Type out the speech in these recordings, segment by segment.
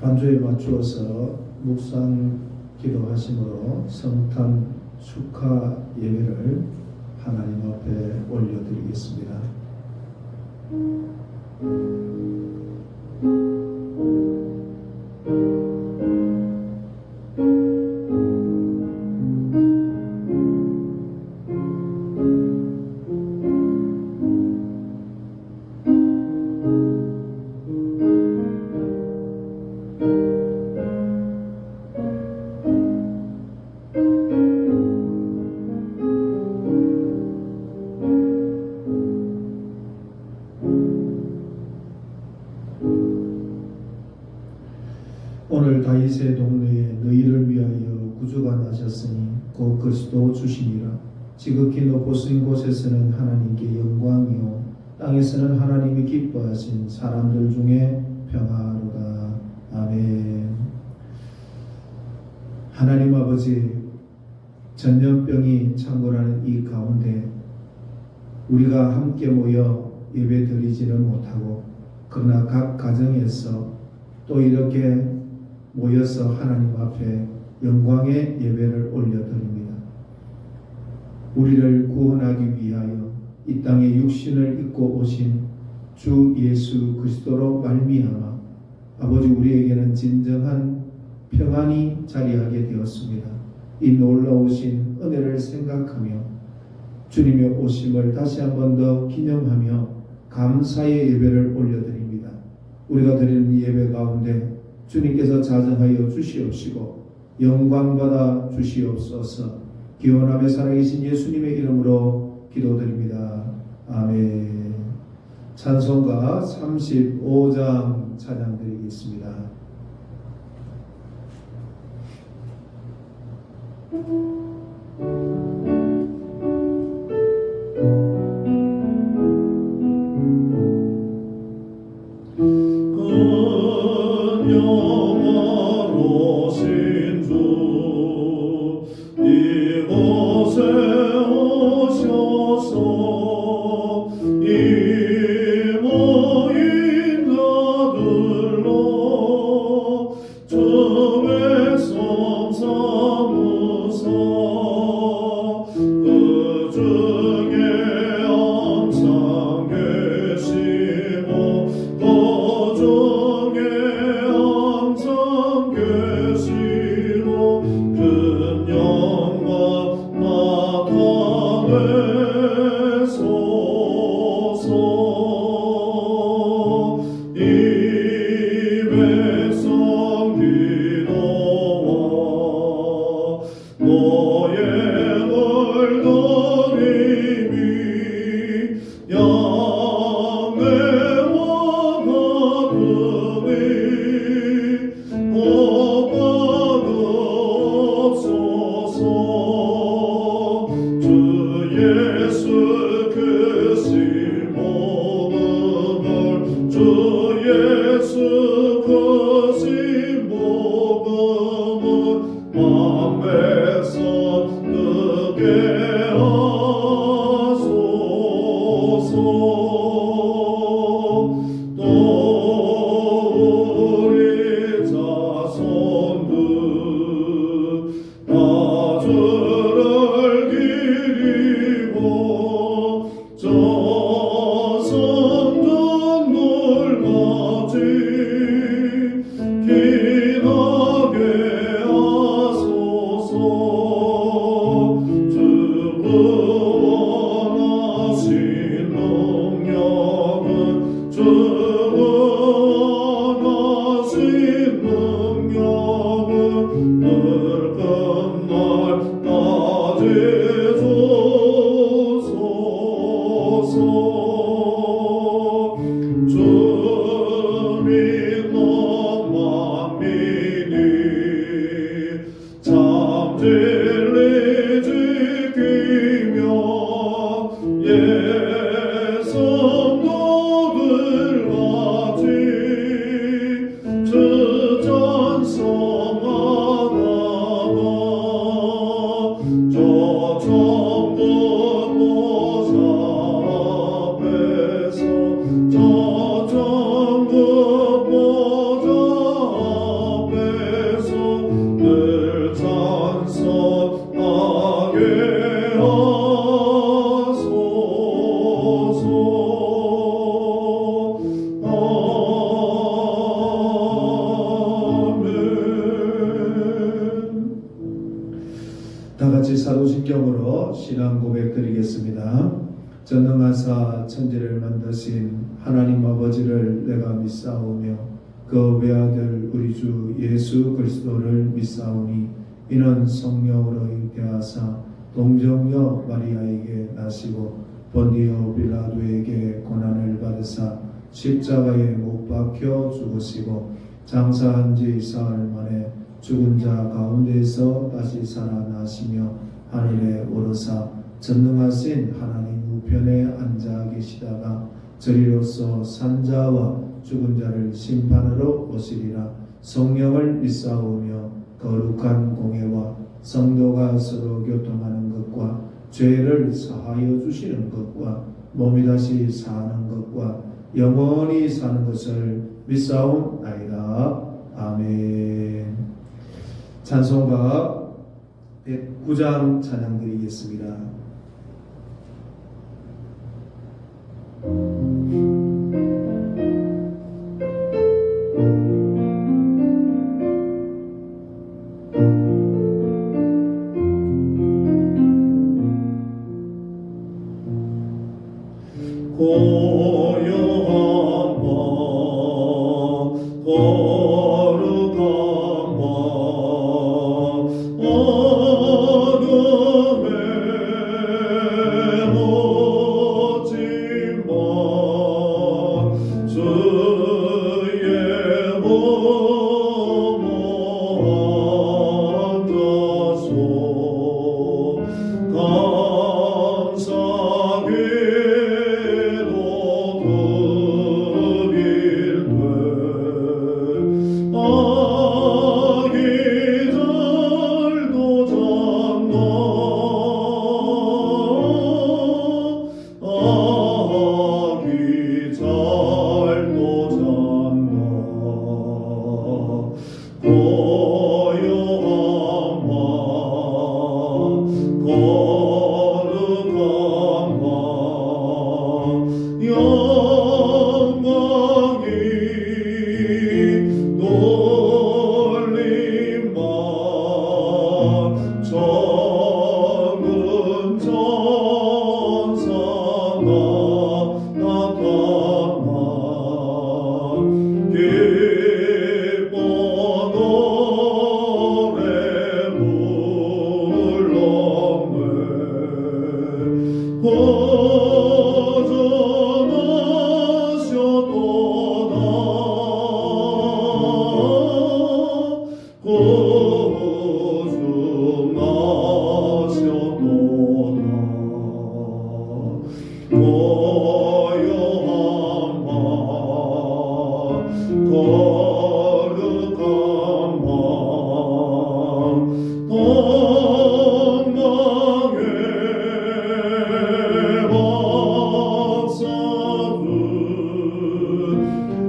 반주에 맞추어서 묵상 기도하심으로 성탄 축하 예배를 하나님 앞에 올려드리겠습니다. 오늘 다윗의 동네에 너희를 위하여 구주가 나셨으니 곧 그리스도 주시니라. 지극히 높으신 곳에서는 하나님께 영광이요 땅에서는 하나님이 기뻐하신 사람들 중에 평화로다. 아멘. 하나님 아버지, 전염병이 창궐하는 이 가운데 우리가 함께 모여 예배 드리지는 못하고, 그러나 각 가정에서 또 이렇게 모여서 하나님 앞에 영광의 예배를 올려드립니다. 우리를 구원하기 위하여 이 땅에 육신을 입고 오신 주 예수 그리스도로 말미암아 아버지, 우리에게는 진정한 평안이 자리하게 되었습니다. 이 놀라우신 은혜를 생각하며 주님의 오심을 다시 한 번 더 기념하며 감사의 예배를 올려드립니다. 우리가 드리는 예배 가운데 주님께서 자정하여 주시옵시고 영광받아 주시옵소서. 기원함에 살아계신 예수님의 이름으로 기도드립니다. 아멘. 찬송가 35장 찬양 드리겠습니다. 영화로신 주 이곳에 오셔서 이 모인 나들로 주의 성 삼으사 전능하사 천지를 만드신 하나님 아버지를 내가 믿사오며 그 외아들 우리 주 예수 그리스도를 믿사오니 이는 성령으로 잉태하사 동정녀 마리아에게 나시고 본디오 빌라도에게 고난을 받으사 십자가에 못 박혀 죽으시고 장사한 지 사흘 만에 죽은 자 가운데서 다시 살아나시며 하늘에 오르사 전능하신 하나님 우편에 앉아 계시다가 저리로서 산자와 죽은 자를 심판하러 오시리라. 성령을 믿사오며 거룩한 공회와 성도가 서로 교통하는 것과 죄를 사하여 주시는 것과 몸이 다시 사는 것과 영원히 사는 것을 믿사옵나이다. 아멘. 찬송가 109장 찬양 드리겠습니다. 고요한 밤 거룩한 밤 어둠에 묻힌 밤 주의 몸 앉아서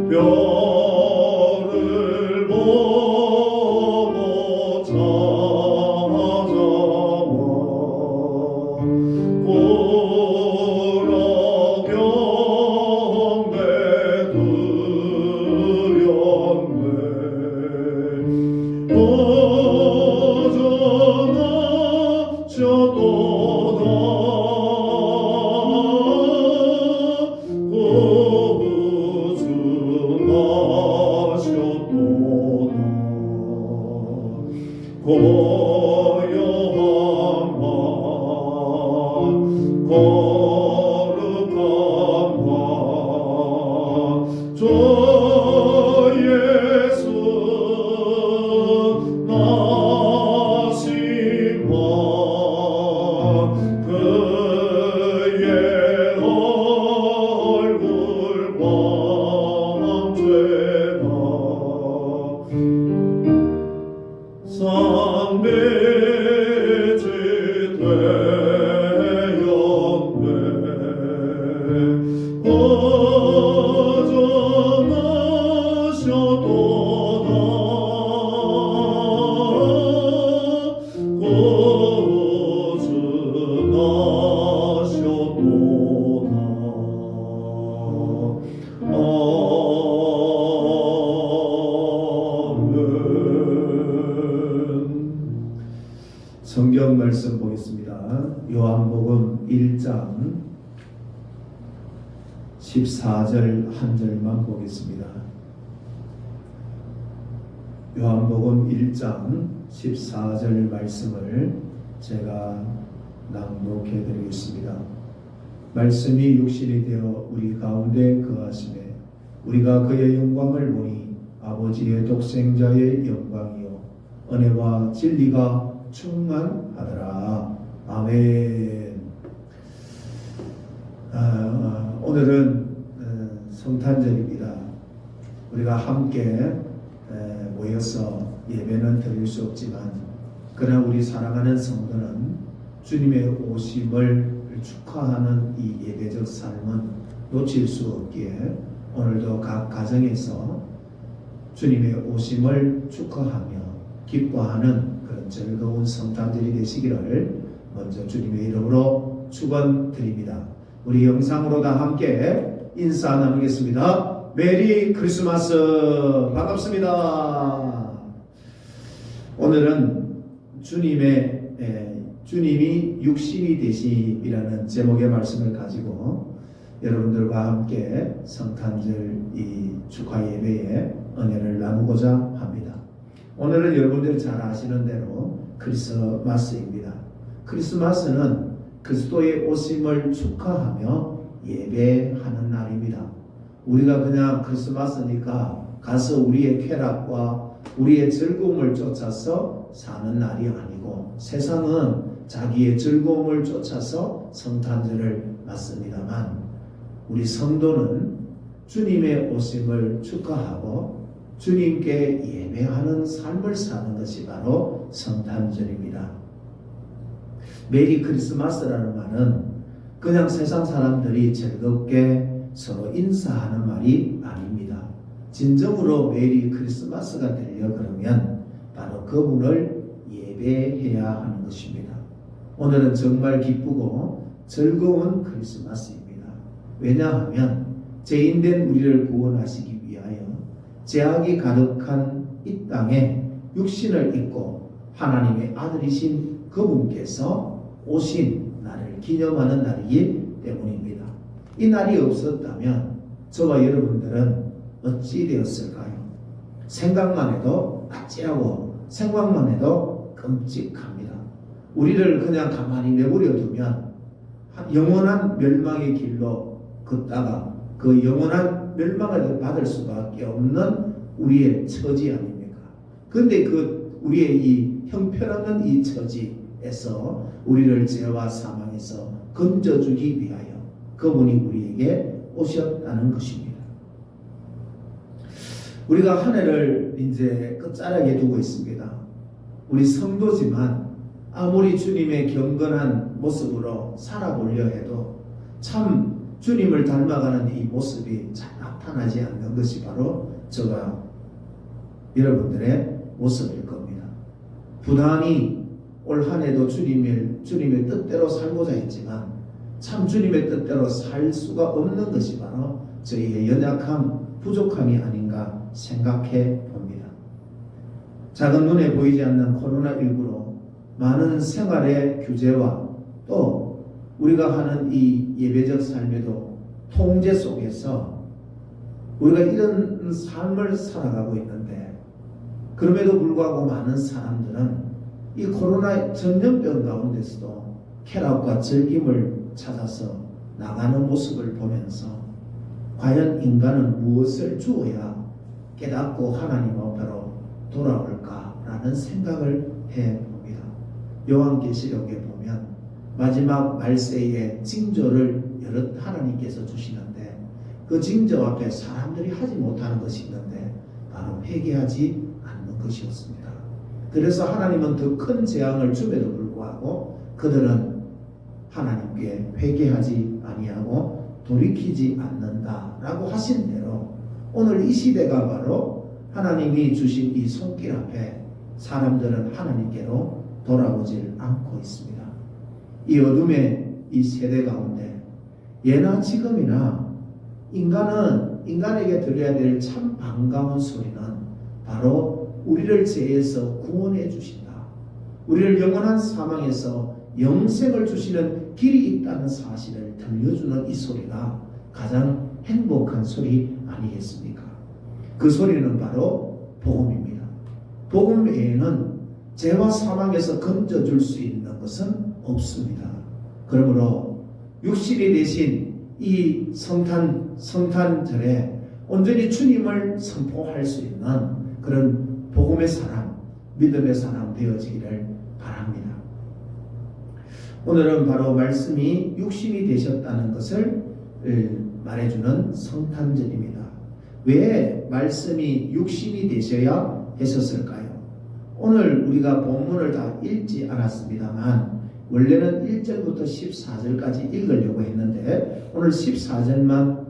별을 보고 찾아와 보러 경배 드렸네. 허전하셔도다 고요한 밤 거룩한 밤 주 예수 나신 밤 그의 얼굴 밤죄가 상배지 되었네. 허전하셔도다 성경 말씀 보겠습니다. 요한복음 1장 14절 한 절만 보겠습니다. 요한복음 1장 14절 말씀을 제가 낭독해 드리겠습니다. 말씀이 육신이 되어 우리 가운데 거하시매 우리가 그의 영광을 보니 아버지의 독생자의 영광이요 은혜와 진리가 충만하더라. 아멘. 오늘은 성탄절입니다. 우리가 함께 모여서 예배는 드릴 수 없지만 그러나 우리 사랑하는 성도는 주님의 오심을 축하하는 이 예배적 삶은 놓칠 수 없기에 오늘도 각 가정에서 주님의 오심을 축하하며 기뻐하는 그런 즐거운 성탄절이 되시기를 먼저 주님의 이름으로 축원드립니다. 우리 영상으로 다 함께 인사 나누겠습니다. 메리 크리스마스. 반갑습니다. 오늘은 주님이 육신이 되심이라는 제목의 말씀을 가지고 여러분들과 함께 성탄절 이 축하 예배에 은혜를 나누고자 합니다. 오늘은 여러분들이 잘 아시는 대로 크리스마스입니다. 크리스마스는 그리스도의 오심을 축하하며 예배하는 날입니다. 우리가 그냥 크리스마스니까 가서 우리의 쾌락과 우리의 즐거움을 쫓아서 사는 날이 아니고 세상은 자기의 즐거움을 쫓아서 성탄절을 맞습니다만 우리 성도는 주님의 오심을 축하하고 주님께 예배하는 삶을 사는 것이 바로 성탄절입니다. 메리 크리스마스라는 말은 그냥 세상 사람들이 즐겁게 서로 인사하는 말이 아닙니다. 진정으로 메리 크리스마스가 되려 그러면 바로 그분을 예배해야 하는 것입니다. 오늘은 정말 기쁘고 즐거운 크리스마스입니다. 왜냐하면 죄인된 우리를 구원하시기 위하여 죄악이 가득한 이 땅에 육신을 입고 하나님의 아들이신 그분께서 오신 날을 기념하는 날이기 때문입니다. 이 날이 없었다면 저와 여러분들은 어찌 되었을까요? 생각만 해도 아찔하고 생각만 해도 끔찍합니다. 우리를 그냥 가만히 내버려 두면 영원한 멸망의 길로 걷다가 그 영원한 멸망을 받을 수밖에 없는 우리의 처지 아닙니까? 그런데 그 우리의 이 형편없는 이 처지에서 우리를 죄와 사망에서 건져주기 위하여 그분이 우리에게 오셨다는 것입니다. 우리가 한 해를 이제 끝자락에 두고 있습니다. 우리 성도지만 아무리 주님의 경건한 모습으로 살아보려 해도 참 주님을 닮아가는 이 모습이 잘 나타나지 않는 것이 바로 저와 여러분들의 모습일 겁니다. 부단히 올 한 해도 주님의 뜻대로 살고자 했지만 참 주님의 뜻대로 살 수가 없는 것이 바로 저희의 연약함, 부족함이 아닌가 생각해 봅니다. 작은 눈에 보이지 않는 코로나19로 많은 생활의 규제와 또 우리가 하는 이 예배적 삶에도 통제 속에서 우리가 이런 삶을 살아가고 있는데 그럼에도 불구하고 많은 사람들은 이 코로나 전염병 가운데서도 쾌락과 즐김을 찾아서 나가는 모습을 보면서 과연 인간은 무엇을 주어야 깨닫고 하나님 앞으로 돌아올까라는 생각을 해봅니다. 요한계시록에 보면 마지막 말세의 징조를 여러 하나님께서 주시는데 그 징조 앞에 사람들이 하지 못하는 것이 있는데 바로 회개하지 않는 것이었습니다. 그래서 하나님은 더 큰 재앙을 줌에도 불구하고 그들은 하나님께 회개하지 아니하고 돌이키지 않는다라고 하신 대로 오늘 이 시대가 바로 하나님이 주신 이 손길 앞에 사람들은 하나님께로 돌아오질 않고 있습니다. 이 어둠의 이 세대 가운데 예나 지금이나 인간에게 들려야 될 참 반가운 소리는 바로 우리를 죄에서 구원해 주신다. 우리를 영원한 사망에서 영생을 주시는 길이 있다는 사실을 들려주는 이 소리가 가장 행복한 소리 아니겠습니까? 그 소리는 바로 복음입니다. 복음 외에는 죄와 사망에서 건져줄 수 있는 것은 없습니다. 그러므로 육신이 되신 이 성탄절에 온전히 주님을 선포할 수 있는 그런 복음의 사람, 믿음의 사람 되어지기를 바랍니다. 오늘은 바로 말씀이 육신이 되셨다는 것을 말해주는 성탄절입니다. 왜 말씀이 육신이 되셔야 했었을까요? 오늘 우리가 본문을 다 읽지 않았습니다만 원래는 1절부터 14절까지 읽으려고 했는데 오늘 14절만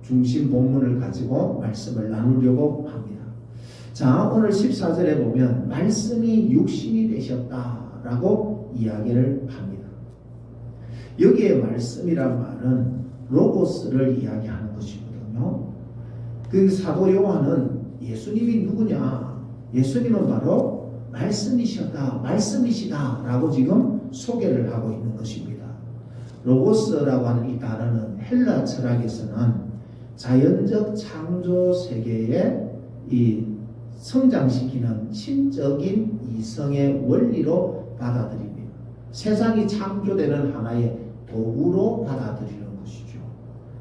중심 본문을 가지고 말씀을 나누려고 합니다. 자, 오늘 14절에 보면 말씀이 육신이 되셨다라고 이야기를 합니다. 여기에 말씀이란 말은 로고스를 이야기하는 것이거든요. 그 사도 요한은 예수님이 누구냐? 예수님은 바로 말씀이시다 라고 지금 소개를 하고 있는 것입니다. 로고스라고 하는 이 단어는 헬라 철학에서는 자연적 창조 세계에 이 성장시키는 신적인 이성의 원리로 받아들입니다. 세상이 창조되는 하나의 도구로 받아들이는 것이죠.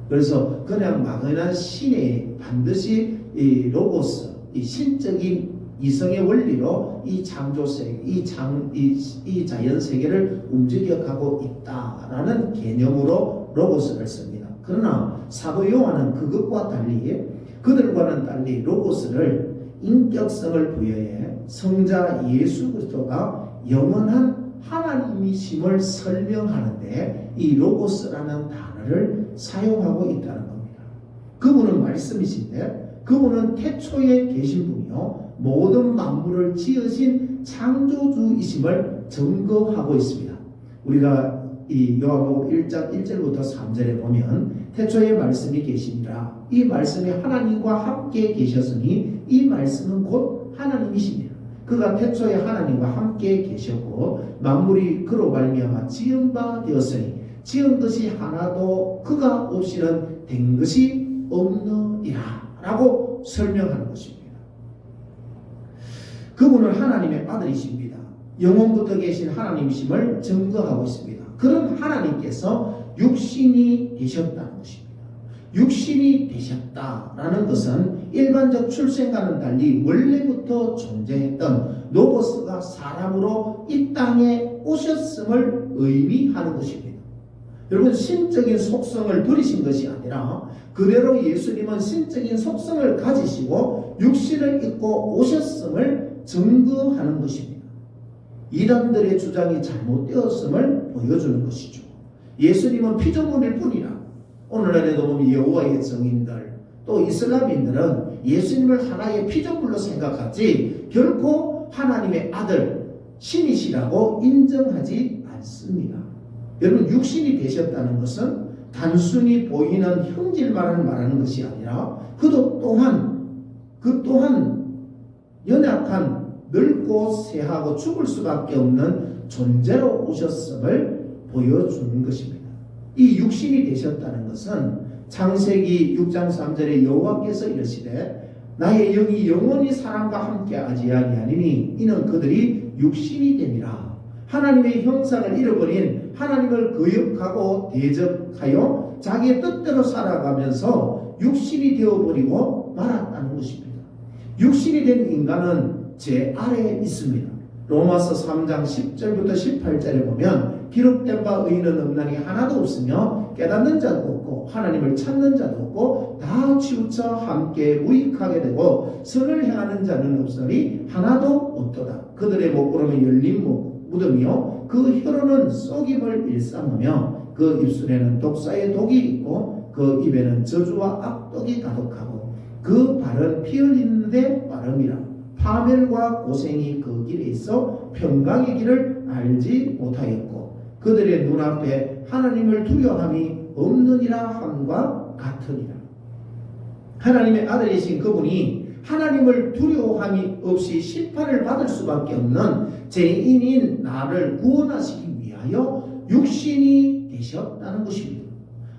그래서 그냥 막연한 신에 반드시 이 로고스, 이 신적인 이성의 원리로 이 창조 세계, 이 자연 세계를 움직여가고 있다라는 개념으로 로고스를 씁니다. 그러나 사도 요한은 그들과는 달리 로고스를 인격성을 부여해 성자 예수 그리스도가 영원한 하나님이심을 설명하는데 이 로고스라는 단어를 사용하고 있다는 겁니다. 그분은 말씀이신데 그분은 태초에 계신 분이요 모든 만물을 지으신 창조주이심을 증거하고 있습니다. 우리가 이 요한복음 1장 1절부터 3절에 보면 태초에 말씀이 계시니라 이 말씀이 하나님과 함께 계셨으니 이 말씀은 곧 하나님이십니다. 그가 태초에 하나님과 함께 계셨고 만물이 그로 말미암아 지은 바 되었으니 지은 것이 하나도 그가 없이는 된 것이 없느니라 라고 설명하는 것입니다. 그분은 하나님의 아들이십니다. 영원부터 계신 하나님이심을 증거하고 있습니다. 그런 하나님께서 육신이 되셨다는 것입니다. 육신이 되셨다라는 것은 일반적 출생과는 달리 원래부터 존재했던 로고스가 사람으로 이 땅에 오셨음을 의미하는 것입니다. 여러분 신적인 속성을 버리신 것이 아니라 그대로 예수님은 신적인 속성을 가지시고 육신을 입고 오셨음을 증거하는 것입니다. 이단들의 주장이 잘못되었음을 보여주는 것이죠. 예수님은 피조물일 뿐이라 오늘날에도 보면 여호와의 증인들 또 이슬람인들은 예수님을 하나의 피조물로 생각하지 결코 하나님의 아들 신이시라고 인정하지 않습니다. 여러분 육신이 되셨다는 것은 단순히 보이는 형질만을 말하는 것이 아니라 그 또한 연약한 늙고 쇠하고 죽을 수밖에 없는 존재로 오셨음을 보여주는 것입니다. 이 육신이 되셨다는 것은 창세기 6장 3절에 여호와께서 이르시되 나의 영이 영원히 사람과 함께 하지 아니하니니 이는 그들이 육신이 됨이라. 하나님의 형상을 잃어버린 하나님을 거역하고 대적하여 자기의 뜻대로 살아가면서 육신이 되어버리고 말았다는 것입니다. 육신이 된 인간은 제 아래에 있습니다. 로마서 3장 10절부터 18절에 보면 기록된 바 의인은 없나니 하나도 없으며 깨닫는 자도 없고 하나님을 찾는 자도 없고 다 치우쳐 함께 무익하게 되고 선을 행하는 자는 없으니 하나도 없도다. 그들의 목구름은 열린 무덤이요 그 혀로는 쏘김을 일삼으며 그 입술에는 독사의 독이 있고 그 입에는 저주와 악독이 가득하고 그 발은 피 흘리는 데 빠름이라. 파멸과 고생이 그 길에 있어 평강의 길을 알지 못하였고 그들의 눈앞에 하나님을 두려움이 없느니라 함과 같으니라. 하나님의 아들이신 그분이 하나님을 두려움이 없이 심판을 받을 수밖에 없는 죄인인 나를 구원하시기 위하여 육신이 되셨다는 것입니다.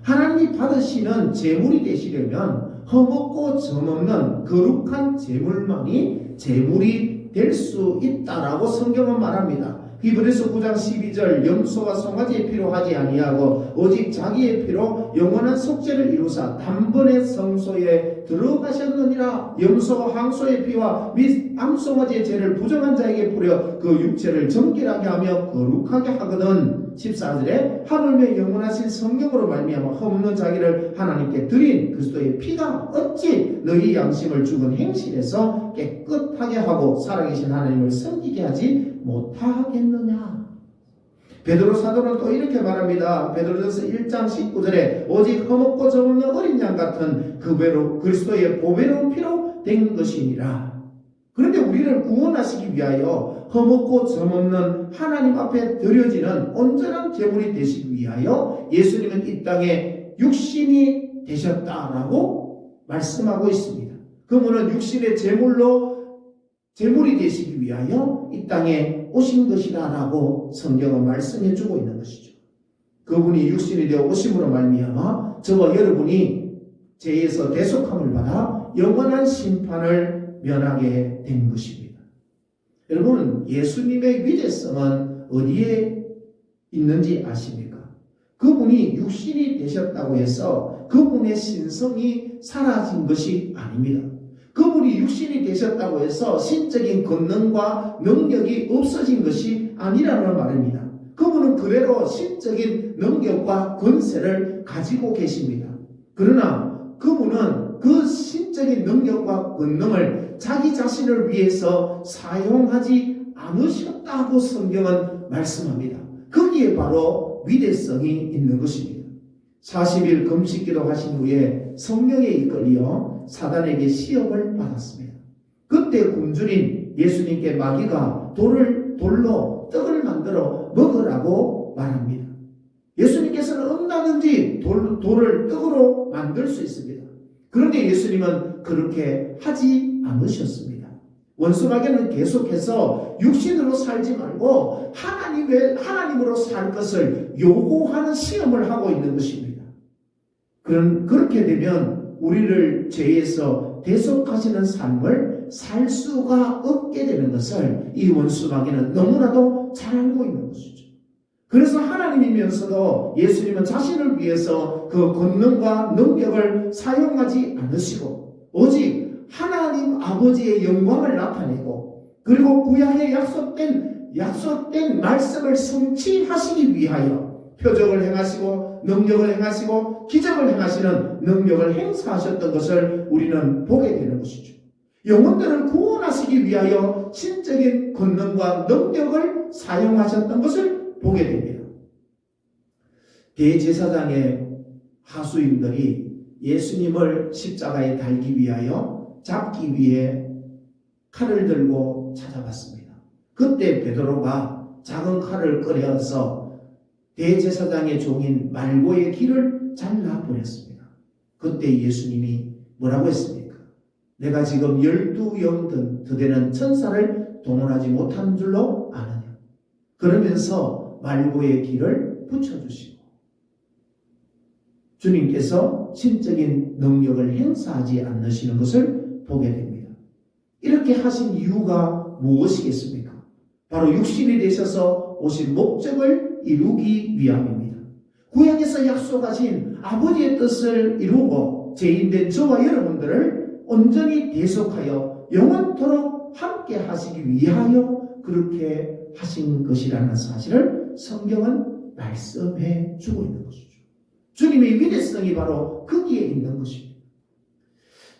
하나님이 받으시는 제물이 되시려면 흠없고 점없는 거룩한 제물만이 제물이 될 수 있다라고 성경은 말합니다. 히브리서 9장 12절 염소와 송아지의 피로 하지 아니하고 오직 자기의 피로 영원한 속죄를 이루사 단번에 성소에 들어가셨느니라. 염소와 항소의 피와 및 암송아지의 죄를 부정한 자에게 뿌려 그 육체를 정결하게 하며 거룩하게 하거든. 14절에 하물며 영원하신 성령으로 말미암아 흠없는 자기를 하나님께 드린 그리스도의 피가 어찌 너희 양심을 죽은 행실에서 깨끗하게 하고 살아계신 하나님을 섬기게 하지 못하겠느냐. 베드로 사도는 또 이렇게 말합니다. 베드로전서 1장 19절에 오직 흠없고 점없는 어린 양 같은 그 배로 그리스도의 보배로운 피로 된 것이니라. 그런데 우리를 구원하시기 위하여 흠없고 점없는 하나님 앞에 드려지는 온전한 제물이 되시기 위하여 예수님은 이 땅에 육신이 되셨다라고 말씀하고 있습니다. 그분은 육신의 제물이 되시기 위하여 이 땅에 오신 것이라고 성경은 말씀해 주고 있는 것이죠. 그분이 육신이 되어 오심으로 말미암아 저와 여러분이 죄에서 대속함을 받아 영원한 심판을 면하게 된 것입니다. 여러분, 예수님의 위대성은 어디에 있는지 아십니까? 그분이 육신이 되셨다고 해서 그분의 신성이 사라진 것이 아닙니다. 그분이 육신이 되셨다고 해서 신적인 권능과 능력이 없어진 것이 아니라는 말입니다. 그분은 그대로 신적인 능력과 권세를 가지고 계십니다. 그러나 그분은 그 신적인 능력과 권능을 자기 자신을 위해서 사용하지 않으셨다고 성경은 말씀합니다. 거기에 바로 위대성이 있는 것입니다. 40일 금식기도 하신 후에 성령에 이끌려 사단에게 시험을 받았습니다. 그때 굶주린 예수님께 마귀가 돌로 떡을 만들어 먹으라고 말합니다. 예수님께서는 얼마든지 돌을 떡으로 만들 수 있습니다. 그런데 예수님은 그렇게 하지 않으셨습니다. 원수 마귀는 계속해서 육신으로 살지 말고 하나님으로 살 것을 요구하는 시험을 하고 있는 것입니다. 그렇게 되면 우리를 죄에서 대속하시는 삶을 살 수가 없게 되는 것을 이 원수 마귀는 너무나도 잘 알고 있는 것이죠. 그래서 하나님이면서도 예수님은 자신을 위해서 그 권능과 능력을 사용하지 않으시고 오직 하나님 아버지의 영광을 나타내고 그리고 구약에 약속된 말씀을 성취하시기 위하여 표적을 행하시고 능력을 행하시고 기적을 행하시는 능력을 행사하셨던 것을 우리는 보게 되는 것이죠. 영혼들을 구원하시기 위하여 신적인 권능과 능력을 사용하셨던 것을 보게 됩니다. 대제사장의 하수인들이 예수님을 십자가에 달기 위하여 잡기 위해 칼을 들고 찾아갔습니다. 그때 베드로가 작은 칼을 꺼내어서 대제사장의 종인 말고의 길을 잘라버렸습니다. 그때 예수님이 뭐라고 했습니까? 내가 지금 12영 더 되는 천사를 동원하지 못한 줄로 아느냐. 그러면서 말고의 길을 붙여주시고 주님께서 신적인 능력을 행사하지 않으시는 것을 보게 됩니다. 이렇게 하신 이유가 무엇이겠습니까? 바로 육신이 되셔서 오신 목적을 이루기 위함입니다. 구약에서 약속하신 아버지의 뜻을 이루고 죄인된 저와 여러분들을 온전히 대속하여 영원토록 함께 하시기 위하여 그렇게 하신 것이라는 사실을 성경은 말씀해 주고 있는 것이죠. 주님의 위대성이 바로 거기에 있는 것입니다.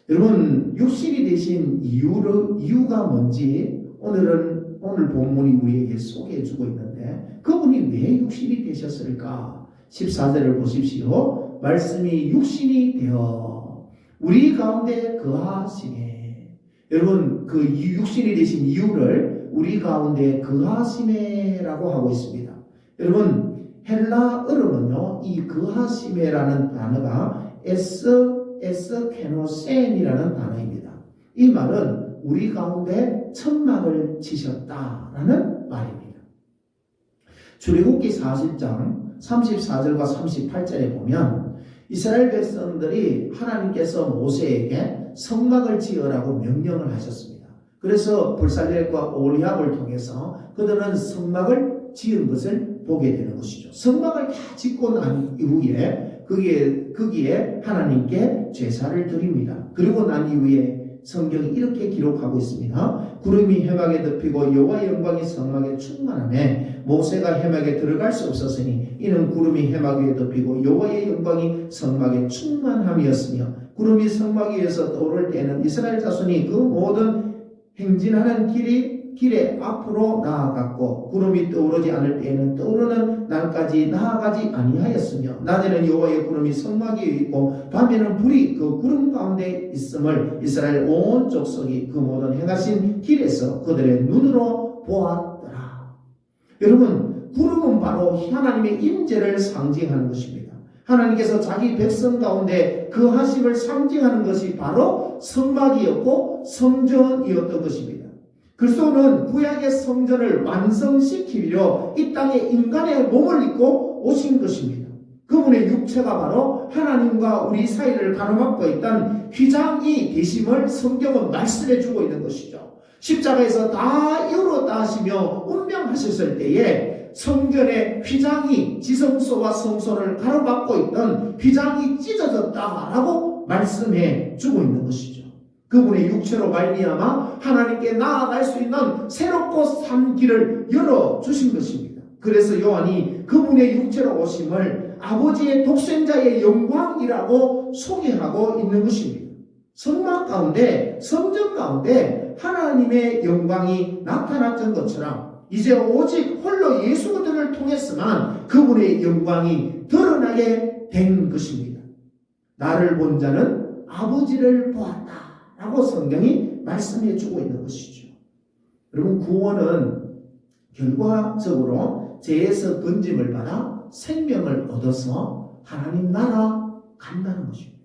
여러분, 육신이 되신 이유가 뭔지 오늘 본문이 우리에게 소개해 주고 있는데 그분이 왜 육신이 되셨을까? 14절을 보십시오. 말씀이 육신이 되어 우리 가운데 거하시네. 여러분, 그 육신이 되신 이유를 우리 가운데 거하시네라고 하고 있습니다. 여러분, 헬라어로는요, 이 거하시메라는 단어가 에스케노센이라는 단어입니다. 이 말은 우리 가운데 천막을 치셨다라는 말입니다. 출애굽기 40장 34절과 38절에 보면 이스라엘 백성들이 하나님께서 모세에게 성막을 지으라고 명령을 하셨습니다. 그래서 불살렐과 오홀리압을 통해서 그들은 성막을 지은 것을 보게 되는 것이죠. 성막을 다 짓고 난 이후에 거기에 하나님께 제사를 드립니다. 그리고 난 이후에 성경이 이렇게 기록하고 있습니다. 구름이 해막에 덮이고 여호와의 영광이 성막에 충만하매 모세가 해막에 들어갈 수 없었으니 이는 구름이 해막 위에 덮이고 여호와의 영광이 성막에 충만함이었으며 구름이 성막 위에서 떠오를 때에는 이스라엘 자손이 그 모든 행진하는 길에 앞으로 나아갔고 구름이 떠오르지 않을 때에는 떠오르는 날까지 나아가지 아니하였으며 낮에는 여호와의 구름이 성막 위에 있고 밤에는 불이 그 구름 가운데 있음을 이스라엘 온 족속이 그 모든 행하신 길에서 그들의 눈으로 보았더라. 여러분, 구름은 바로 하나님의 임재를 상징하는 것입니다. 하나님께서 자기 백성 가운데 그 하심을 상징하는 것이 바로 성막이었고 성전이었던 것입니다. 그리스도는 구약의 성전을 완성시키려 이 땅에 인간의 몸을 입고 오신 것입니다. 그분의 육체가 바로 하나님과 우리 사이를 가로막고 있던 휘장이 되심을 성경은 말씀해 주고 있는 것이죠. 십자가에서 다 이루었다 하시며 운명하셨을 때에 성전의 휘장이 지성소와 성소를 가로막고 있던 휘장이 찢어졌다라고 말씀해 주고 있는 것이죠. 그분의 육체로 말미암아 하나님께 나아갈 수 있는 새롭고 산 길을 열어주신 것입니다. 그래서 요한이 그분의 육체로 오심을 아버지의 독생자의 영광이라고 소개하고 있는 것입니다. 성막 가운데, 성전 가운데 하나님의 영광이 나타났던 것처럼 이제 오직 홀로 예수 그리스도를 통해서만 그분의 영광이 드러나게 된 것입니다. 나를 본 자는 아버지를 보았다 라고 성경이 말씀해 주고 있는 것이죠. 여러분, 구원은 결과적으로 죄에서 건짐을 받아 생명을 얻어서 하나님 나라 간다는 것입니다.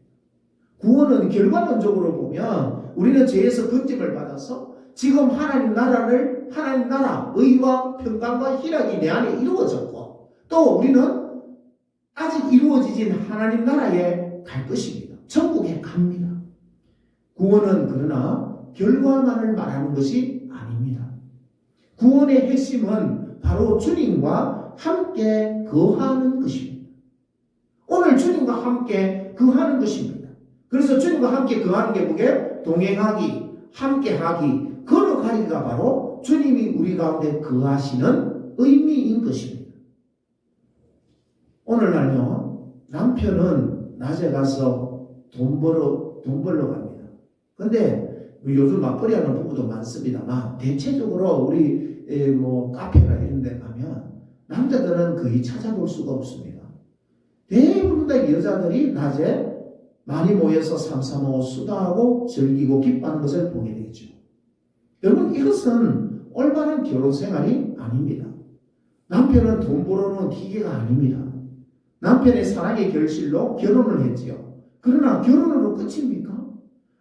구원은 결과론적으로 보면 우리는 죄에서 건짐을 받아서 지금 하나님 나라, 의와 평강과 희락이 내 안에 이루어졌고 또 우리는 아직 이루어지진 하나님 나라에 갈 것입니다. 천국에 갑니다. 구원은 그러나 결과만을 말하는 것이 아닙니다. 구원의 핵심은 바로 주님과 함께 거하는 것입니다. 오늘 주님과 함께 거하는 것입니다. 그래서 주님과 함께 거하는 게 뭐게? 동행하기, 함께하기, 걸어가기가 바로 주님이 우리 가운데 거하시는 의미인 것입니다. 오늘날요, 남편은 낮에 가서 돈 벌러 갑니다. 근데 요즘 맞벌이 하는 부부도 많습니다만 대체적으로 우리 카페나 이런 데 가면 남자들은 거의 찾아볼 수가 없습니다. 대부분 다 여자들이 낮에 많이 모여서 삼삼오오 수다하고 즐기고 기뻐하는 것을 보게 되죠. 여러분, 이것은 올바른 결혼 생활이 아닙니다. 남편은 돈 벌어놓은 기계가 아닙니다. 남편의 사랑의 결실로 결혼을 했지요. 그러나 결혼으로 끝입니까?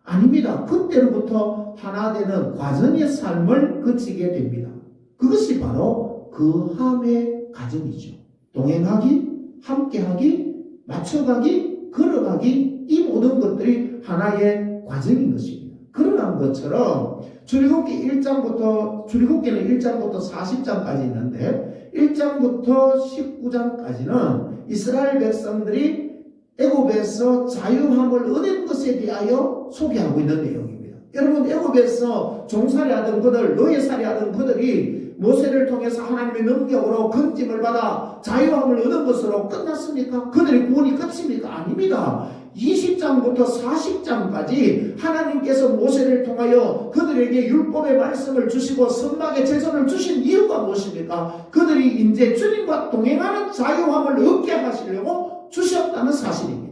아닙니다. 그때로부터 하나 되는 과정의 삶을 거치게 됩니다. 그것이 바로 거함의 과정이죠. 동행하기, 함께하기, 맞춰가기, 걸어가기, 이 모든 것들이 하나의 과정인 것입니다. 그러한 것처럼 출애굽기는 1장부터 40장까지 있는데 1장부터 19장까지는 이스라엘 백성들이 애굽에서 자유함을 얻은 것에 대하여 소개하고 있는 내용입니다. 여러분, 애굽에서 종살이하던 그들, 노예살이하던 그들이 모세를 통해서 하나님의 능력으로 건짐을 받아 자유함을 얻은 것으로 끝났습니까? 그들의 구원이 끝입니까? 아닙니다. 20장부터 40장까지 하나님께서 모세를 통하여 그들에게 율법의 말씀을 주시고 성막의 제선을 주신 이유가 무엇입니까? 그들이 이제 주님과 동행하는 자유함을 얻게 하시려고 주셨다는 사실입니다.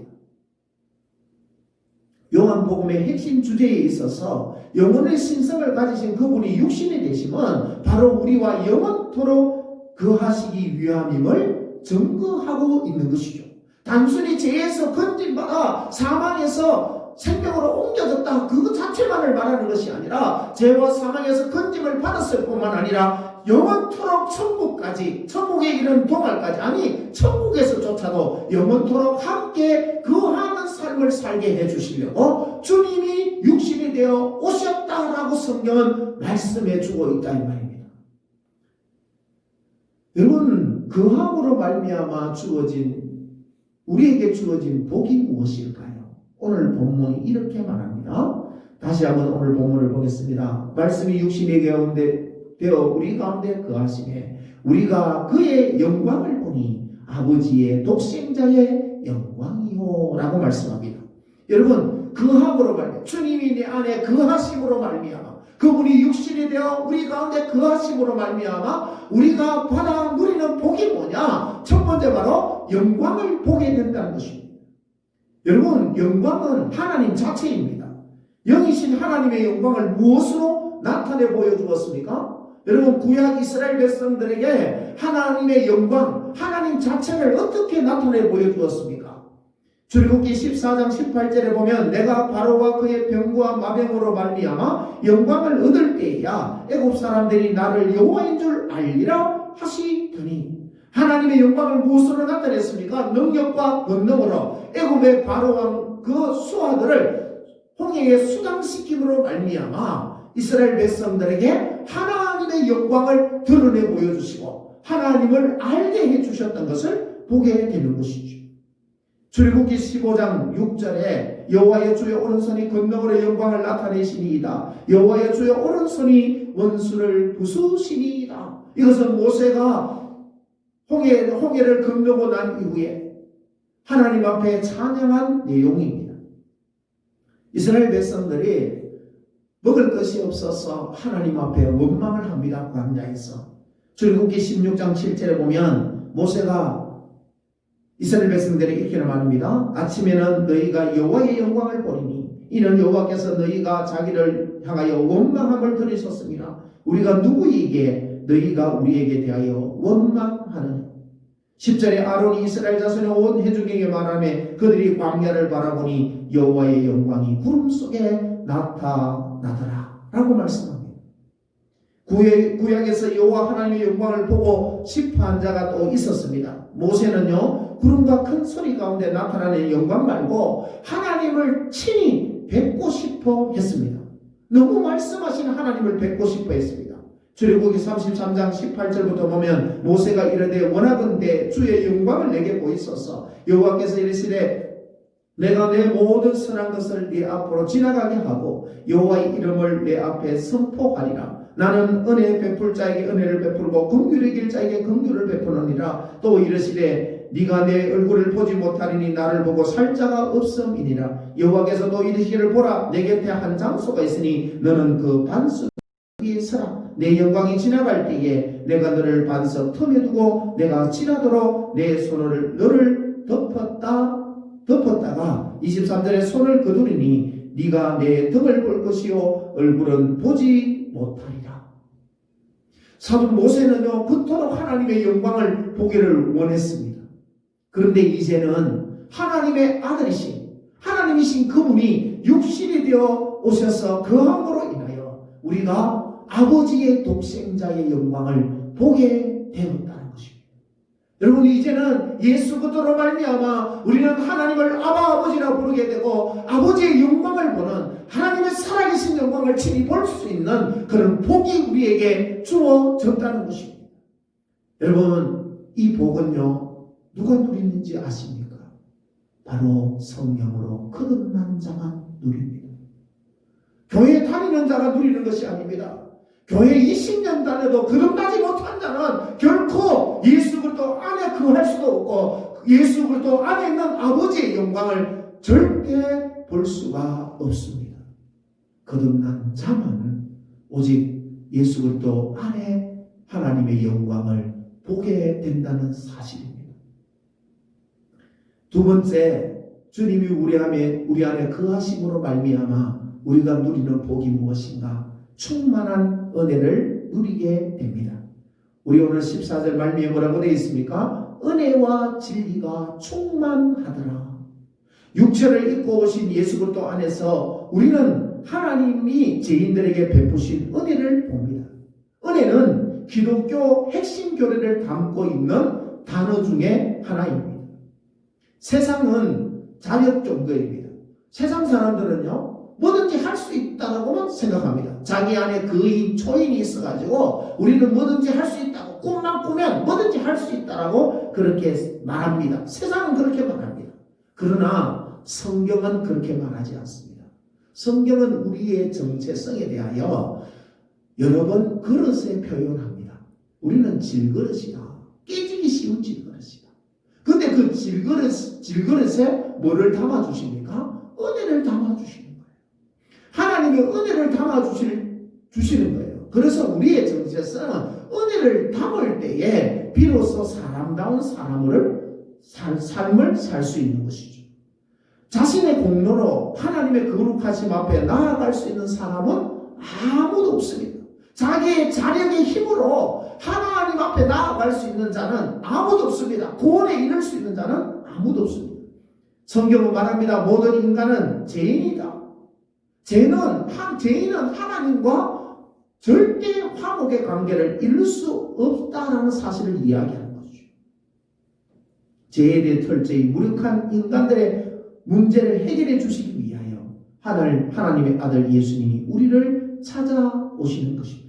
요한복음의 핵심 주제에 있어서 영혼의 신성을 가지신 그분이 육신이 되심은 바로 우리와 영원토록 거하시기 위함임을 증거하고 있는 것이죠. 단순히 죄에서 건진받아 사망의 사망에서 생명으로 옮겨졌다, 그것 자체만을 말하는 것이 아니라 죄와 사망에서 건짐을 받았을 뿐만 아니라 영원토록 천국까지, 천국에 이르는 동안까지, 아니 천국에서조차도 영원토록 함께 거하는 삶을 살게 해주시려고 주님이 육신이 되어 오셨다라고 성경은 말씀해 주고 있다 이 말입니다. 여러분, 거함으로 말미암아 우리에게 주어진 복이 무엇일까요? 오늘 본문이 이렇게 말합니다. 다시 한번 오늘 본문을 보겠습니다. 말씀이 육신이 되어 우리 가운데 거하시매 우리가 그의 영광을 보니 아버지의 독생자의 영광이요 라고 말씀합니다. 여러분, 거함으로 말미암아, 주님이 내 안에 거하심으로 말미암아, 그분이 육신이 되어 우리 가운데 거하심으로 말미암아 우리가 받아 누리는 복이 뭐냐? 첫 번째 바로 영광을 보게 된다는 것입니다. 여러분, 영광은 하나님 자체입니다. 영이신 하나님의 영광을 무엇으로 나타내 보여주었습니까? 여러분, 구약 이스라엘 백성들에게 하나님의 영광, 하나님 자체를 어떻게 나타내 보여주었습니까? 출애굽기 14장 18절에 보면 내가 바로와 그의 병과 마병으로 말미암아 영광을 얻을 때야 애굽 사람들이 나를 여호와인 줄 알리라 하시더니, 하나님의 영광을 무엇으로 나타냈습니까? 능력과 권능으로 애굽의 바로왕 그 수하들을 홍해에 수장시킴으로 말미암아 이스라엘 백성들에게 하나님의 영광을 드러내 보여주시고 하나님을 알게 해주셨던 것을 보게 되는 것이죠. 출애굽기 15장 6절에 여호와의 주의 오른손이 권능으로 영광을 나타내시니이다. 여호와의 주의 오른손이 원수를 부수시니이다. 이것은 모세가 홍해를 건너고 난 이후에 하나님 앞에 찬양한 내용입니다. 이스라엘 백성들이 먹을 것이 없어서 하나님 앞에 원망을 합니다. 광야에서. 출애굽기 16장 7절에 보면 모세가 이스라엘 백성들에게 이렇게 말합니다. 아침에는 너희가 여호와의 영광을 보리니 이는 여호와께서 너희가 자기를 향하여 원망함을 들으셨습니다. 우리가 누구에게 너희가 우리에게 대하여 원망하느냐. 10절에 아론이 이스라엘 자손의 온 회중에게 말하며 그들이 광야를 바라보니 여호와의 영광이 구름 속에 나타나더라 라고 말씀합니다. 구약에서 여호와 하나님의 영광을 보고 싶어한 자가 또 있었습니다. 모세는요, 구름과 큰 소리 가운데 나타나는 영광 말고 하나님을 친히 뵙고 싶어 했습니다. 너무 말씀하신 하나님을 뵙고 싶어 했습니다. 출애굽기 33장 18절부터 보면 모세가 이르되 원하건대 주의 영광을 내게 보이소서. 여호와께서 이르시되 내가 내 모든 선한 것을 네 앞으로 지나가게 하고 여호와의 이름을 내 앞에 선포하리라. 나는 은혜 베풀 자에게 은혜를 베풀고 긍휼을 길 자에게 긍휼을 베푸느니라. 또 이르시되 네가 내 얼굴을 보지 못하리니 나를 보고 살 자가 없음이니라. 여호와께서도 이르시기를 보라 내 곁에 한 장소가 있으니 너는 그 반석 위에 서라. 내 영광이 지나갈 때에 내가 너를 반석 틈에 두고 내가 지나도록 내 손을 너를 덮었다가 23절에 손을 거두리니 네가 내 등을 볼 것이요 얼굴은 보지 못하리라. 사도 모세는요 그토록 하나님의 영광을 보기를 원했습니다. 그런데 이제는 하나님의 아들이신 하나님이신 그분이 육신이 되어 오셔서 거함으로 인하여 우리가 아버지의 독생자의 영광을 보게 되었다는 것입니다. 여러분, 이제는 예수 그리스도로 말미암아 우리는 하나님을 아버지라 부르게 되고 아버지의 영광을 보는 하나님의 살아계신 영광을 친히 볼 수 있는 그런 복이 우리에게 주어졌다는 것입니다. 여러분, 이 복은요 누가 누리는지 아십니까? 바로 성령으로 거듭난 자가 누립니다. 교회 다니는 자가 누리는 것이 아닙니다. 교회 20년 다녀도 거듭나지 못한 자는 결코 예수 그리스도 안에 거할 수도 없고 예수 그리스도 안에 있는 아버지의 영광을 절대 볼 수가 없습니다. 거듭난 자만 오직 예수 그리스도 안에 하나님의 영광을 보게 된다는 사실입니다. 두 번째, 주님이 우리 안에 거하심으로 말미암아 우리가 누리는 복이 무엇인가? 충만한 은혜를 누리게 됩니다. 우리 오늘 14절 말미에 뭐라고 되어 있습니까? 은혜와 진리가 충만하더라. 육체를 입고 오신 예수 그리스도 안에서 우리는 하나님이 죄인들에게 베푸신 은혜를 봅니다. 은혜는 기독교 핵심 교리를 담고 있는 단어 중에 하나입니다. 세상은 자력 종교입니다. 세상 사람들은요, 뭐든지 할 수 있다고만 생각합니다. 자기 안에 거인, 초인이 있어가지고 우리는 뭐든지 할 수 있다고, 꿈만 꾸면 뭐든지 할 수 있다라고 그렇게 말합니다. 세상은 그렇게 말합니다. 그러나 성경은 그렇게 말하지 않습니다. 성경은 우리의 정체성에 대하여 여러 번 그릇에 표현합니다. 우리는 질그릇이다. 깨지기 쉬운 질그릇이다. 근데 그 질그릇에 뭐를 담아주십니까? 은혜를 담아주시는 거예요. 하나님이 은혜를 담아주시는 거예요. 그래서 우리의 정체성은 은혜를 담을 때에 비로소 사람다운 삶을 살 수 있는 것이죠. 자신의 공로로 하나님의 거룩하심 앞에 나아갈 수 있는 사람은 아무도 없습니다. 자기의 자력의 힘으로 하나님 앞에 나아갈 수 있는 자는 아무도 없습니다. 구원에 이를 수 있는 자는 아무도 없습니다. 성경은 말합니다. 모든 인간은 죄인이다. 죄인은 하나님과 절대 화목의 관계를 이룰 수 없다라는 사실을 이야기하는 거죠. 죄에 대해 철저히 무력한 인간들의 문제를 해결해 주시기 위하여 하나님의 아들 예수님이 우리를 찾아오시는 것입니다.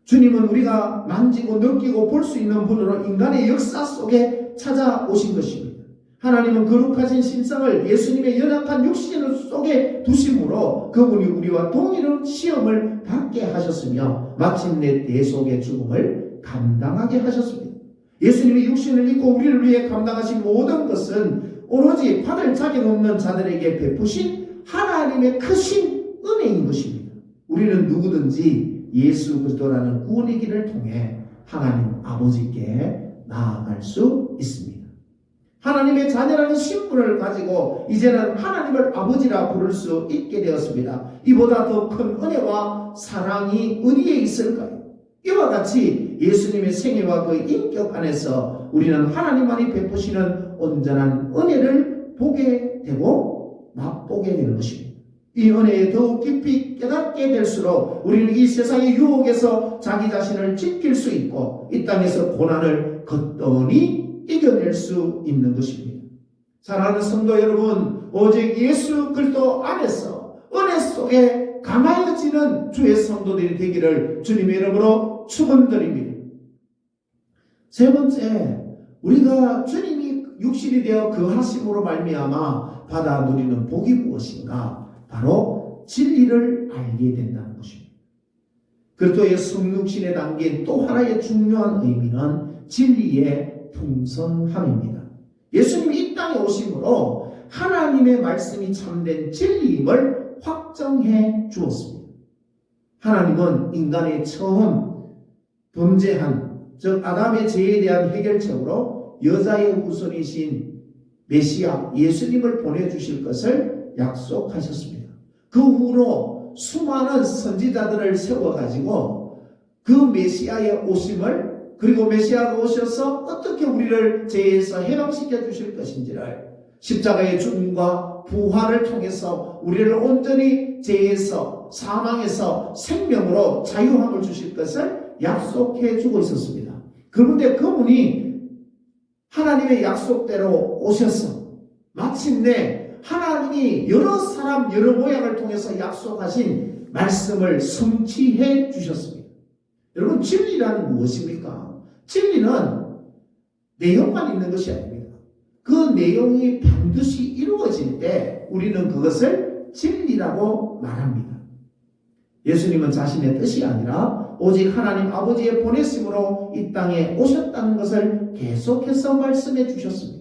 주님은 우리가 만지고 느끼고 볼 수 있는 분으로 인간의 역사 속에 찾아오신 것입니다. 하나님은 거룩하신 신성을 예수님의 연약한 육신 속에 두심으로 그분이 우리와 동일한 시험을 받게 하셨으며 마침내 대속의 죽음을 감당하게 하셨습니다. 예수님이 육신을 입고 우리를 위해 감당하신 모든 것은 오로지 받을 자격 없는 자들에게 베푸신 하나님의 크신 은혜인 것입니다. 우리는 누구든지 예수 그리스도라는 구원의 길을 통해 하나님 아버지께 나아갈 수 있습니다. 하나님의 자녀라는 신분을 가지고 이제는 하나님을 아버지라 부를 수 있게 되었습니다. 이보다 더 큰 은혜와 사랑이 어디에 있을까요? 이와 같이 예수님의 생애와 그 인격 안에서 우리는 하나님만이 베푸시는 온전한 은혜를 보게 되고 맛보게 되는 것입니다. 이 은혜에 더욱 깊이 깨닫게 될수록 우리는 이 세상의 유혹에서 자기 자신을 지킬 수 있고 이 땅에서 고난을 걷더니 이겨낼 수 있는 것입니다. 사랑하는 성도 여러분, 오직 예수 그리스도 안에서 은혜 속에 강하여지는 주의 성도들이 되기를 주님의 이름으로 축원드립니다. 세 번째, 우리가 주님이 육신이 되어 거하심으로 말미암아 받아 누리는 복이 무엇인가? 바로 진리를 알게 된다는 것입니다. 그리스도의 성육신에 담긴 또 하나의 중요한 의미는 진리의 풍성함입니다. 예수님이 이 땅에 오심으로 하나님의 말씀이 참된 진리임을 확정해 주었습니다. 하나님은 인간의 처음 범죄한 즉 아담의 죄에 대한 해결책으로 여자의 후손이신 메시아 예수님을 보내주실 것을 약속하셨습니다. 그 후로 수많은 선지자들을 세워가지고 그 메시아의 오심을 그리고 메시아가 오셔서 어떻게 우리를 죄에서 해방시켜 주실 것인지를 십자가의 죽음과 부활을 통해서 우리를 온전히 죄에서 사망에서 생명으로 자유함을 주실 것을 약속해 주고 있었습니다. 그런데 그분이 하나님의 약속대로 오셔서 마침내 하나님이 여러 사람 여러 모양을 통해서 약속하신 말씀을 성취해 주셨습니다. 여러분, 진리란 무엇입니까? 진리는 내용만 있는 것이 아닙니다. 그 내용이 반드시 이루어질 때 우리는 그것을 진리라고 말합니다. 예수님은 자신의 뜻이 아니라 오직 하나님 아버지의 보내심으로 이 땅에 오셨다는 것을 계속해서 말씀해 주셨습니다.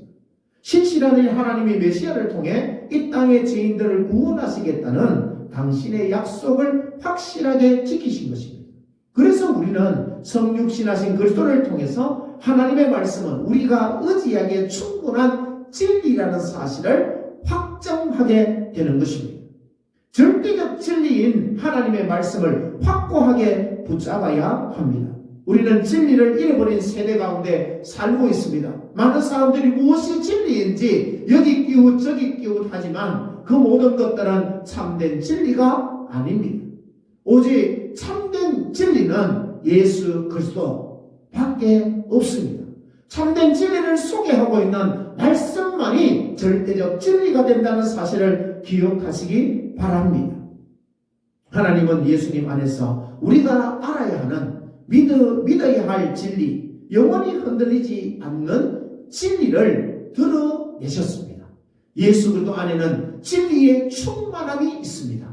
신실한 하나님의 메시아를 통해 이 땅의 죄인들을 구원하시겠다는 당신의 약속을 확실하게 지키신 것입니다. 그래서 우리는 성육신하신 그리스도를 통해서 하나님의 말씀은 우리가 의지하기에 충분한 진리라는 사실을 확정하게 되는 것입니다. 절대적 진리인 하나님의 말씀을 확고하게 붙잡아야 합니다. 우리는 진리를 잃어버린 세대 가운데 살고 있습니다. 많은 사람들이 무엇이 진리인지 여기 끼우 저기 끼우 하지만 그 모든 것들은 참된 진리가 아닙니다. 오직 참된 진리는 예수 그리스도 밖에 없습니다. 참된 진리를 소개하고 있는 말씀만이 절대적 진리가 된다는 사실을 기억하시기 바랍니다. 하나님은 예수님 안에서 우리가 알아야 하는 믿어야 할 진리, 영원히 흔들리지 않는 진리를 드러내셨습니다. 예수 그리스도 안에는 진리의 충만함이 있습니다.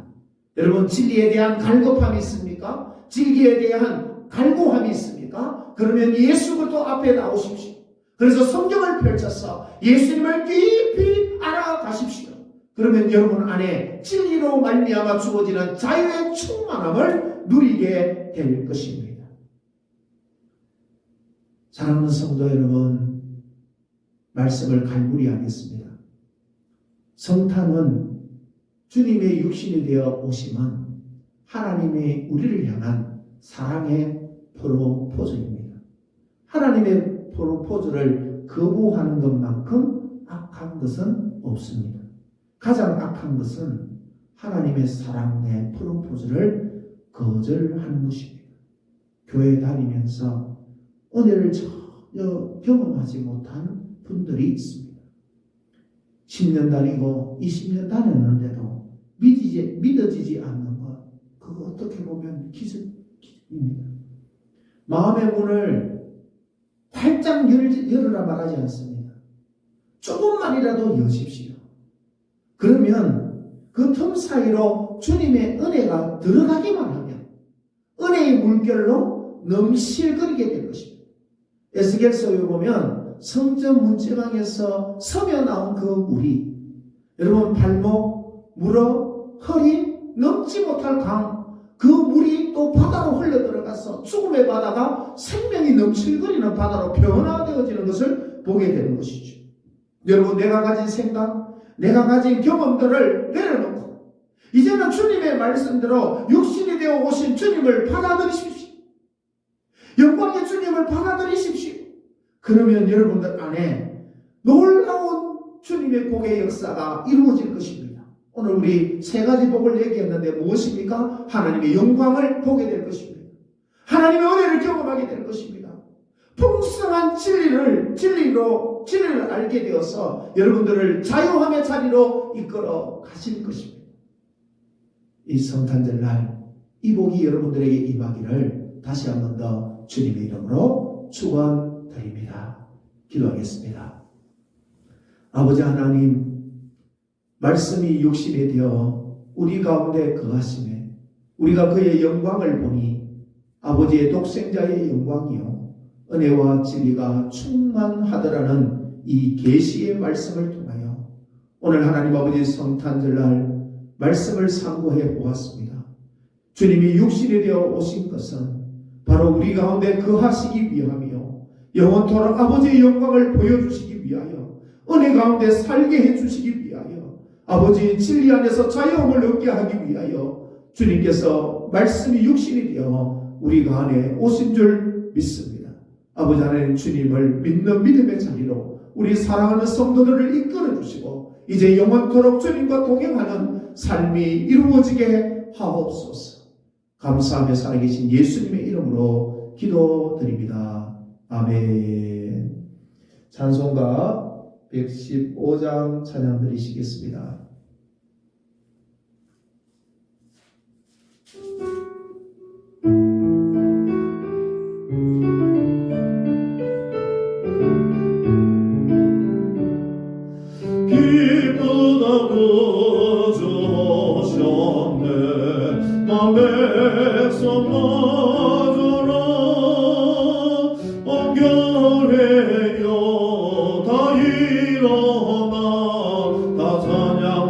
여러분, 진리에 대한 갈급함이 있습니까? 진리에 대한 갈구함이 있습니까? 그러면 예수 그리스도 앞에 나오십시오. 그래서 성경을 펼쳐서 예수님을 깊이 알아가십시오. 그러면 여러분 안에 진리로 말미암아 주어지는 자유의 충만함을 누리게 될 것입니다. 사랑하는 성도 여러분, 말씀을 갈무리 하겠습니다. 성탄은 주님의 육신이 되어 오심은 하나님의 우리를 향한 사랑의 프로포즈입니다. 하나님의 프로포즈를 거부하는 것만큼 악한 것은 없습니다. 가장 악한 것은 하나님의 사랑의 프로포즈를 거절하는 것입니다. 교회 다니면서 은혜를 전혀 경험하지 못한 분들이 있습니다. 10년 다니고 20년 다녔는데도 믿어지지 않는 것, 그거 어떻게 보면 기적입니다. 마음의 문을 활짝 열으라 말하지 않습니다. 조금만이라도 여십시오. 그러면 그 틈 사이로 주님의 은혜가 들어가기만 하면 은혜의 물결로 넘실거리게 될 것입니다. 에스겔서에 보면 성전 문지방에서 서며 나온 그 물이 여러분 발목, 무릎, 허리 넘지 못할 강, 그 물이 또 바다로 흘러 들어가서 죽음의 바다가 생명이 넘실거리는 바다로 변화되어지는 것을 보게 되는 것이죠. 여러분, 내가 가진 생각, 내가 가진 경험들을 내려놓고 이제는 주님의 말씀대로 육신이 되어 오신 주님을 받아들이십시오. 영광의 주님을 받아들이십시오. 그러면 여러분들 안에 놀라운 주님의 복의 역사가 이루어질 것입니다. 오늘 우리 세 가지 복을 얘기했는데 무엇입니까? 하나님의 영광을 보게 될 것입니다. 하나님의 은혜를 경험하게 될 것입니다. 풍성한 진리를 알게 되어서 여러분들을 자유함의 자리로 이끌어 가실 것입니다. 이 성탄절날 이 복이 여러분들에게 임하기를 다시 한 번 더 주님의 이름으로 축원드립니다. 기도하겠습니다. 아버지 하나님, 말씀이 육신이 되어 우리 가운데 거하심에 우리가 그의 영광을 보니 아버지의 독생자의 영광이요 은혜와 진리가 충만하더라는 이 계시의 말씀을 통하여 오늘 하나님 아버지 성탄절날 말씀을 상고해 보았습니다. 주님이 육신이 되어 오신 것은 바로 우리 가운데 거하시기 위함이요 영원토록 아버지의 영광을 보여주시기 위하여 은혜 가운데 살게 해주시기 위하여 아버지의 진리 안에서 자유함을 얻게 하기 위하여 주님께서 말씀이 육신이 되어 우리가 안에 오신 줄 믿습니다. 아버지 하나님, 주님을 믿는 믿음의 자리로 우리 사랑하는 성도들을 이끌어 주시고 이제 영원토록 주님과 동행하는 삶이 이루어지게 하옵소서. 감사하며 살아계신 예수님의 이름으로 기도드립니다. 아멘. 찬송가 115장 찬양 드리시겠습니다. 기쁘다고 주셨네 나 백성 맞으라 언결해요 다 일어나 다 찬양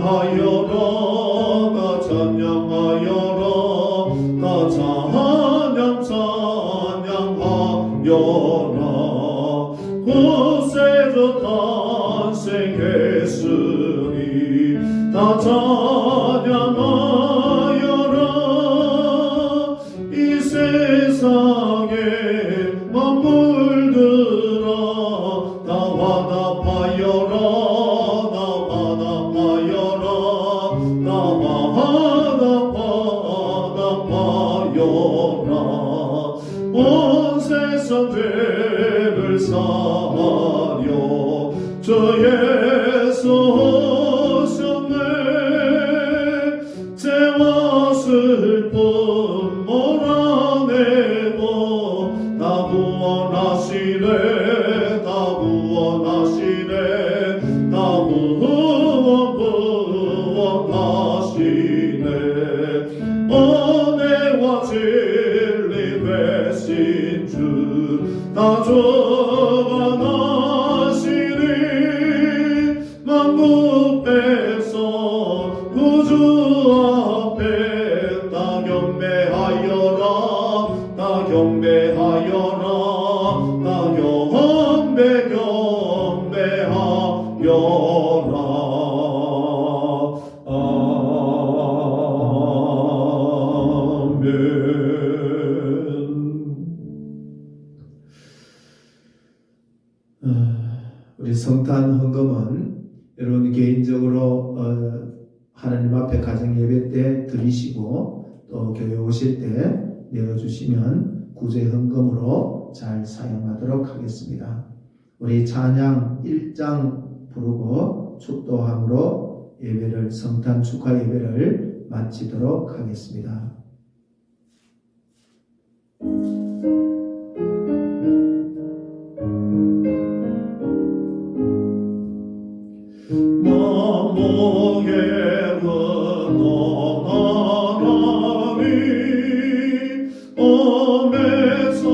불사하려 주 예수 오셨네. 죄와 슬픔 몰아내고 다 구원하시네. 다 구원하시네. 다 구원하시네. 은혜와 진리 되신 주 다 주관하시니 만국 백성 구주 앞에 다 경배하여라. 다 경배하여라. 다 경배하여라. 우리 성탄 헌금은 여러분 개인적으로 하나님 앞에 가정 예배 때 드리시고 또 교회 오실 때 내어주시면 구제 헌금으로 잘 사용하도록 하겠습니다. 우리 찬양 1장 부르고 축도함으로 예배를 성탄 축하 예배를 마치도록 하겠습니다. 만복의 근원 하나님 엄에서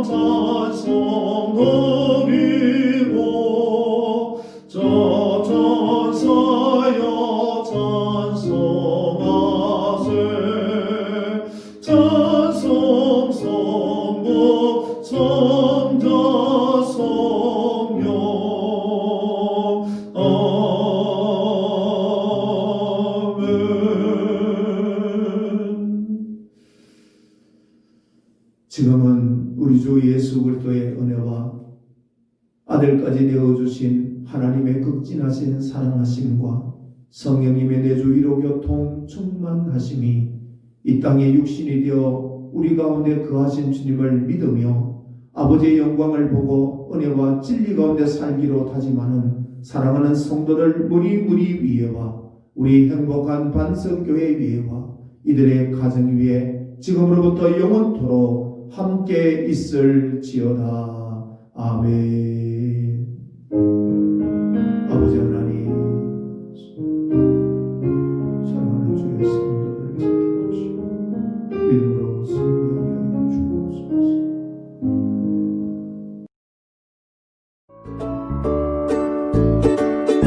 찬송 드리고 저 전사여 찬송하세. 찬송 성부 성자 성령 지금은 우리 주 예수 그리스도의 은혜와 아들까지 내어주신 하나님의 극진하신 사랑하심과 성령님의 내주 위로 교통 충만하심이 이 땅에 육신이 되어 우리 가운데 거하신 주님을 믿으며 아버지의 영광을 보고 은혜와 진리 가운데 살기로 다짐하는 사랑하는 성도들 무리무리 위에와 우리 행복한 반석교회 위에와 이들의 가정 위에 지금으로부터 영원토록 함께 있을지어다. 아멘.